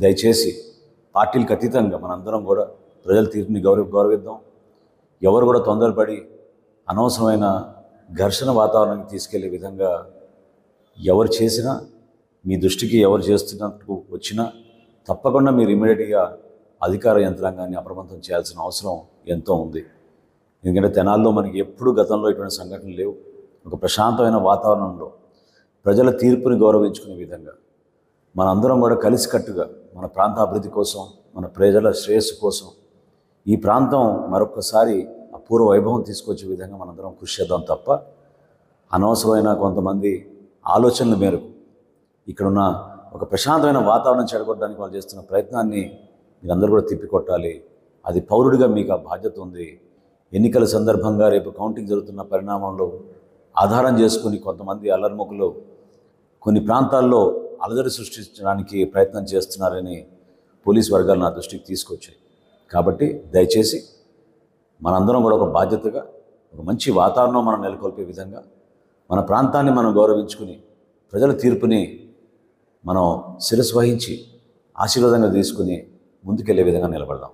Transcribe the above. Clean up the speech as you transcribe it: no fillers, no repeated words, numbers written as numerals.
దయచేసి పార్టీలకు అతీతంగా మనందరం కూడా ప్రజల తీర్పుని గౌరవిద్దాం. ఎవరు కూడా తొందరపడి అనవసరమైన ఘర్షణ వాతావరణానికి తీసుకెళ్లే విధంగా ఎవరు చేసినా, మీ దృష్టికి ఎవరు చేస్తున్నట్టు వచ్చినా తప్పకుండా మీరు ఇమ్మీడియట్గా అధికార యంత్రాంగాన్ని అప్రమత్తం చేయాల్సిన అవసరం ఎంతో ఉంది. ఎందుకంటే తెనాల్లో మనకి ఎప్పుడు గతంలో ఇటువంటి సంఘటనలు లేవు. ఒక ప్రశాంతమైన వాతావరణంలో ప్రజల తీర్పుని గౌరవించుకునే విధంగా మనందరం కూడా కలిసికట్టుగా మన ప్రాంత అభివృద్ధి కోసం, మన ప్రజల శ్రేయస్సు కోసం ఈ ప్రాంతం మరొకసారి అపూర్వ వైభవం తీసుకొచ్చే విధంగా మనందరం కృషి చేద్దాం తప్ప అనవసరమైన కొంతమంది ఆలోచనల మేరకు ఇక్కడున్న ఒక ప్రశాంతమైన వాతావరణం చెడగొట్టడానికి వాళ్ళు చేస్తున్న ప్రయత్నాన్ని మీరందరూ కూడా తిప్పికొట్టాలి. అది పౌరుడిగా మీకు ఆ బాధ్యత ఉంది. ఎన్నికల సందర్భంగా రేపు కౌంటింగ్ జరుగుతున్న పరిణామంలో ఆధారం చేసుకుని కొంతమంది అల్లరిముఖులు కొన్ని ప్రాంతాల్లో అలజడి సృష్టించడానికి ప్రయత్నం చేస్తున్నారని పోలీస్ వర్గాలు నా దృష్టికి తీసుకొచ్చాయి. కాబట్టి దయచేసి మనందరం కూడా ఒక బాధ్యతగా ఒక మంచి వాతావరణం మనం నెలకొల్పే విధంగా మన ప్రాంతాన్ని మనం గౌరవించుకుని ప్రజల తీర్పుని మనం శిరస్సు వహించి ఆశీర్వాదంగా తీసుకుని ముందుకెళ్లే విధంగా నిలబడదాం.